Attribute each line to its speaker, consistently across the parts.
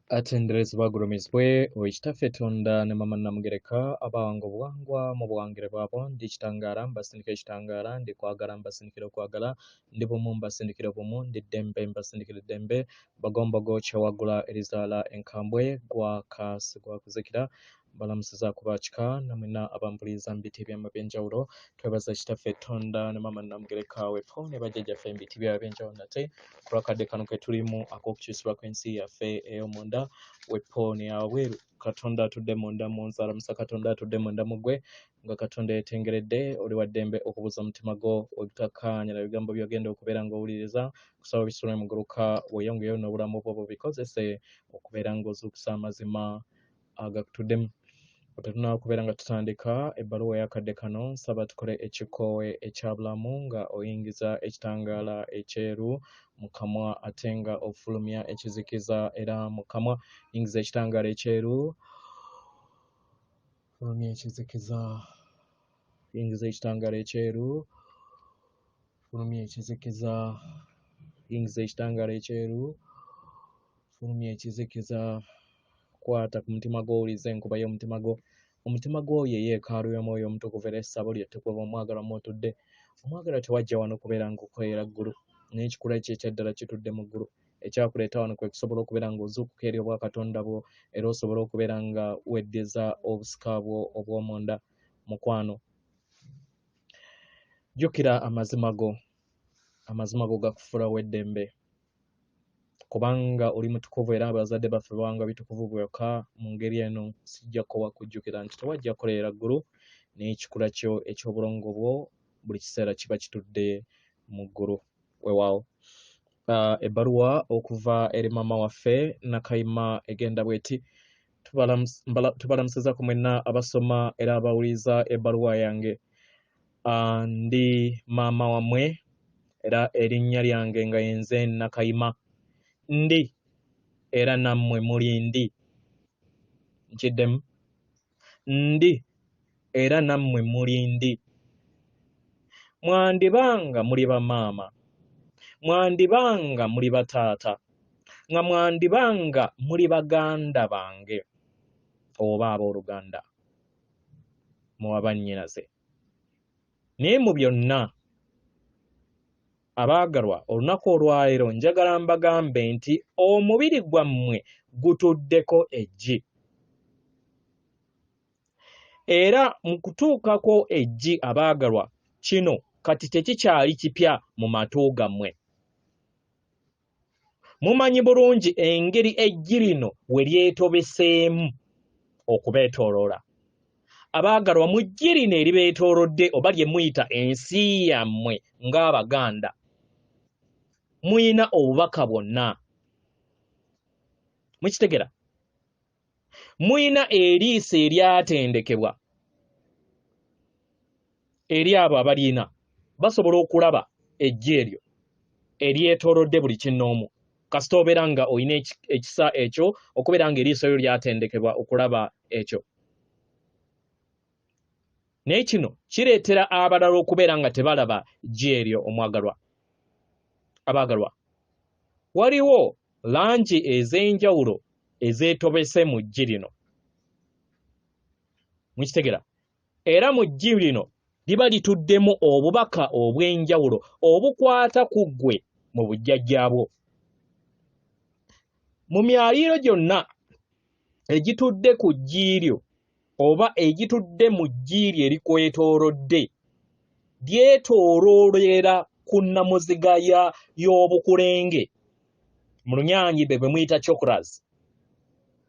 Speaker 1: Atendereza bagulumizibwe oekitaffe Tonda ne Maama Namugereka abawango buwangwa mu buwangire bwabo ndi kitangala mbasindikira ekitangala ndi kwagala mbasindikira okwagala ndi bumu mbasindikira bumu ndi ddembe mbasindikira eddembe bagombogo kyewagula erizaala enkambwe gwa kaasi gwa kuzikira balamusiza kubakika namwena abampuliza mu biti ebyama by'enjawulo twebaza kitaffe Tonda ne Maama Namugereka wefo ne bajjajjaffe mu biti byabwe by'enjawulo nate ku lwakadde kano ke tulimu ak'okukyusibwa kw'ensi yaffe ey'omunda weponi aweru Katonda atudde munda mu nzala musa Katonda atudde munda mu ggwe nga Katonda yetengeredde oli wa ddembe okubuza omutima gwo obutakkaanya na bigambo by'ogenda okubeera ng'owuliriza kusaba bisula muguluka weeyongeyo n'obulamu bwo bubikozese okubeera ng'ozuukusa amazima agakutuddemu. Otetunaba kubeera nga tutandika ebbaluwa ey'akadde kano nsaba tukole ekikoowe ekyabulamu nga oyingiza ekitangaala ekyeru mu kamwa ate nga ofulumya ekizikiza era mu kamwa. Yingiza ekitangaala ekyeru, fulumya ekizikiza, yingiza ekitangaala ekyeru, fulumya ekizikiza, yingiza ekitangaala ekyeru, fulumya ekizikiza. Kwata ku mutima gwo owulize enkuba y'omutima gwo. Omutima gwo ye yeekaalu y'omwoyo omutukuvu era essabo ly'ettukuvu omwagalwa mw'otudde. Omwagalwa tewajja wano kubeera ng'okolera ggulu naye ekikula kye ekyaddala kitudde mu ggulu. Ekyakuleeta wano kwe kusobola okubeera ng'ozuukuka eri obwakatonda bwo era osobola okubeera nga weddiza obusika bwo obw'omunda. Mukwano, jjukira amazima go. Amazima go gakufuula w'eddembe. Kubanga oli mutukuvu era abazadde baffe bawanga bitukuvu byokka mu ngeri eno sijja kuwa kujjukira nti tewajja kukolera ggulu naye ekikula kyo eky'obulongo bwo buli kiseera kiba kitudde mu ggulu weewaawo. Ebbaluwa okuva eri maama waffe Nakayima egenda bw'eti. Tubalamusiza ku mwenna abasoma era abawuliza ebbaluwa yange. Ndi maama wammwe era erinnya lyange nga yenze Nakayima. Ndi era nammwe muli ndi. Nkiddemu. Ndi era nammwe muli ndi. Mwandibanga muli bamaama, mwandibanga muli bataata, nga mwandibanga muli baganda bange oba abooluganda muba bannyinaze. Naye mu byonna abaagalwa, olunaku olwaleero njagala mbagambe nti omubiri gwammwe gutuddeko eggi. Era mu kutuukako eggi abaagalwa, kino kati tekikyali kipya mu matu gammwe. Mumanyi bulungi engeri eggi lino we lyetobeseemu okubeetooloola. Abaagalwa, mu ggi lino eribeetoolodde oba lye muyita ensi yammwe ng'Abaganda, muyina obubaka bwonna. Mukitegera? Muyina eriiso eryatendekebwa eri abo abalina basobola okulaba eggi eryo eryetoolodde buli kinnoomu. Kasita obeera nga olina ekisa ekyo okubeera nga eriiso lyo lyatendekebwa okulaba ekyo. Naye kino kireetera abalala okubeera nga tebalaba ggi eryo omwagalwa. Abaagalwa, waliwo langi ez'enjawulo ezeetobese mu ggi lino. Mukitegera? Era mu ggi lino liba lituddemu obubaka obw'enjawulo obukwata ku ggwe mu bujjajjaabwo. Mu myaliiro gyonna egitudde ku ggi lyo oba egitudde mu ggi lyo erikwetoolodde, lyetooloolera ku nnamuziga y'obukulenge, mu Lunyanyibe bwe muyita chakras.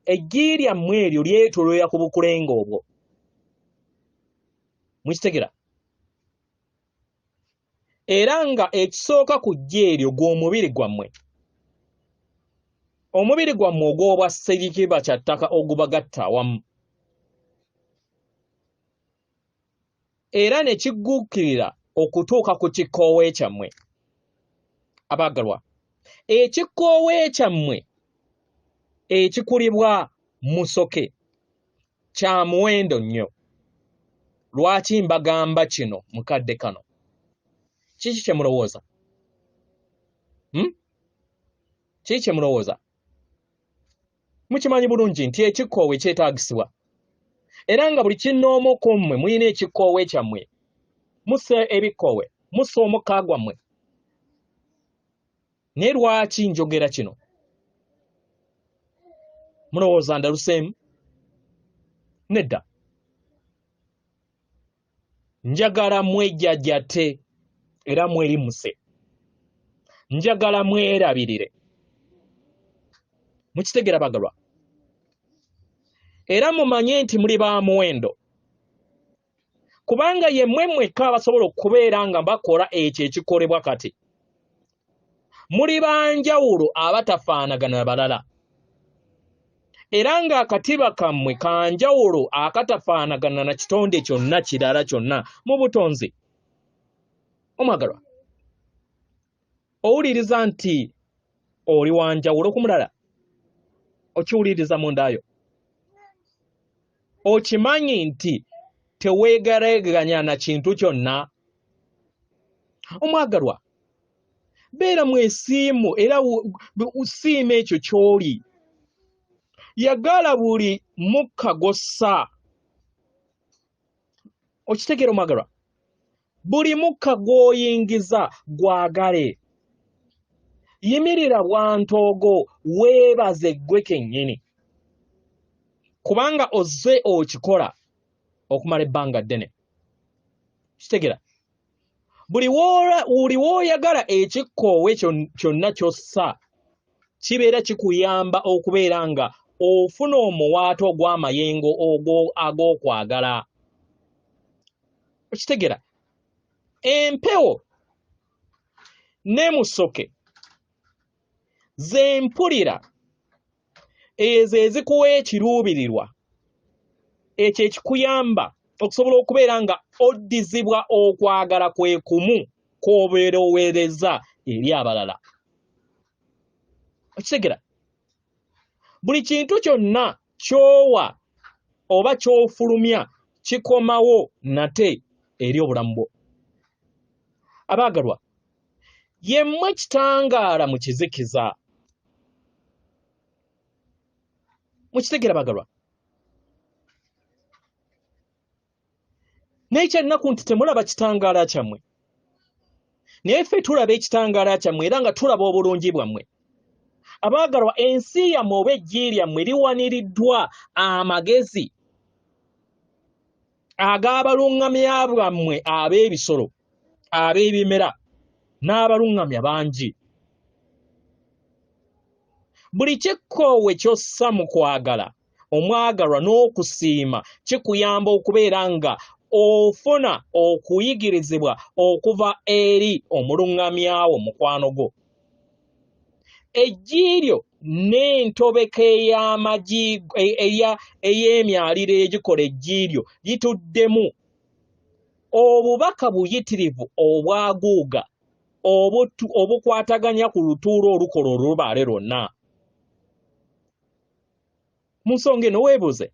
Speaker 1: Eggi lyammwe eryo lyetooloolera ku bukulenge obwo. Mukitegera? Era nga ekisooka ku ggi eryo gw'omubiri gwammwe. Omubiri gwammwe ogw'obwa ssekiba kya ttaka ogubagatta awamu. Era ne kigguukirira okutuuka ku kikoowe kyammwe. Abaagalwa, ekikoowe kyammwe ekikulibwa musoke kya muwendo nnyo. Lwaki mbagamba kino mukadde kano? Kiki kye mulowooza? Kiki kye mulowooza? Mukimanyi bulungi nti ekikoowe kyetaagisibwa. Era nga buli kinnoomu ku mmwe mulina ekikoowe kyammwe. Musse ebikoowe, musse omukka gwammwe. Naye lwaki njogera kino? Mulowooza ndaluseemu? Nedda. Njagala mwejjajjate era mwerimuse. Njagala mwerabirire. Mukitegera bagalwa. Era mumanye nti muli ba muwendo. Kubanga ye mmwe mwekka abasobola okubeera nga bakola ekyo ekikolebwa kati. Muli banjawulo abatafaanagana na balala. Era nga akatiba kammwe kanjawulo akatafaanagana na kitonde kyonna kirala kyonna mu butonzi. Omwagalwa. Owuliriza nti oli wanjawulo ku mulala. Okiwuliriza mundaayo. Okimanyi nti teweegareganya na kintu kyonna. Omwagalwa. Beera mwesiimu era usiima ekyo ky'oli. Yagala buli mukka gossa. Okitegeera omwagalwa? Buli mukka gw'oyingiza gwagale. Yimirira bwantoogo weebaze ggwe kennyini. Kubanga ozze okikola okumala ebbanga ddene. Kitegeera? Buli w'oyagala ekikoowe kyonna ky'ossa kibeera kikuyamba okubeera nga ofuna omuwaato ogw'amayengo ag'okwagala. Okitegeera? Empewo n'emusoke ze mpulira ezo ezikuwa ekiruubirirwa ekyo ekikuyamba okusobola okubeera nga oddizibwa okwagala kwe kumu kw'obeerowereza eri abalala. Okitegeera? Buli kintu kyonna ky'owa oba ky'ofulumya kikomawo nate eri obulamu bwo. Abaagalwa, yemmwe kitangaala mu kizikiza. Mukitegeera bagalwa? Naye kyalinaku nti temulaba kitangaala kyammwe. Naye ffe tulaba ekitangaala kyammwe era nga tulaba obulungi bwammwe. Abaagalwa, ensi yammwe oba eggi lyammwe liwaniriddwa amagezi ag'abaluŋŋamya bwammwe ab'ebisolo, ab'ebimera, n'abaluŋŋamya bangi. Buli kikkoowe ky'ossa mu kwagala, omwagalwa n'okusiima kikuyamba okubeera nga ofuna okuyigirizibwa okuva eri omuluŋŋamyawo mukwano gwo. Eggi lyo n'entobeka ey'emyaliro egikola eggi lyo lituddemu obubaka buyitirivu obwaguuga obukwataganya ku lutuulo olukola olubaale lwonna. Mu nsonga eno weebuuze,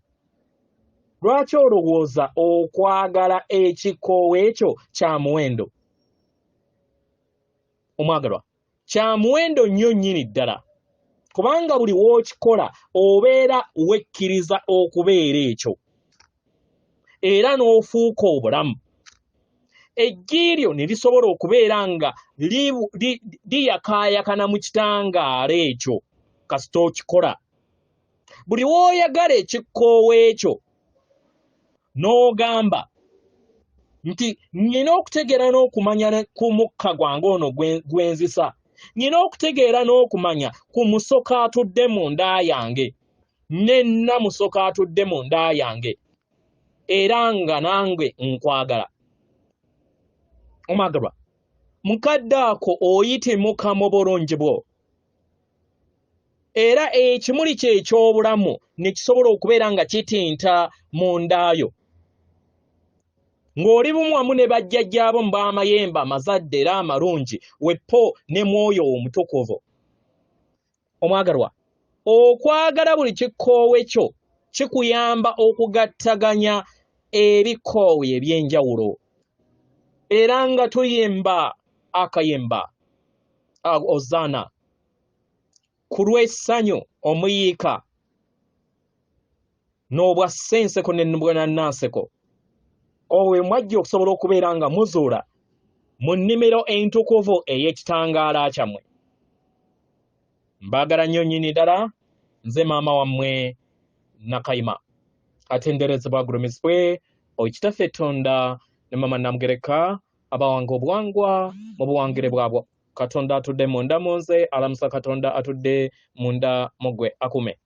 Speaker 1: lwaki olowooza okwagala ekikoowe ekyo kya muwendo? Omwagalwa, kya muwendo nnyo nnyini ddala, kubanga buli w'okikola obeera wekkiriza okubeera ekyo era n'ofuuka obulamu. Eggi lyo ne lisobola okubeera nga liyakaayakana mu kitangaala ekyo kasita okikola. Buli w'oyagala ekikkoowe ekyo n'ogamba nti nnyina okutegeera n'okumanya ku mukka gwange ono gwenzisa, nnyina okutegeera n'okumanya ku musoka atudde mu nda yange, nenna musoka atudde mu nda yange, era nga nange nkwagala. Omwagalwa, mukadde ako oyitimuka mu bulungi bwo. Era ekimuli kye eky'obulamu ne kisobola okubeera nga kitinta mu ndaayo. Ng'oli bumu wamu ne bajjajjaabo mu b'amayembe amazadde era amalungi, weppo ne mwoyo omutukuvu. Omwagalwa, okwagala buli kikkoowe kyo kikuyamba okugattaganya ebikoowe eby'enjawulo. Era nga tuyimba akayimba ozaana ku lw'essanyu omuyiika n'obwa ssenseko ne bwa nanseko owe mwajja okusobola okubeera nga muzuula mu nnimiro entukuvu ey'ekitangaala kyammwe. Mbaagala nnyo nnyini ddala, nze maama wammwe Nakayima. Atenderezebwa agulumizibwe Owekitaffe Tonda ne Maama Namugereka abawanga obuwangwa mu buwangire bwabwo. Katonda atudde munda mu nze, alamusa Katonda atudde munda mu ggwe akume.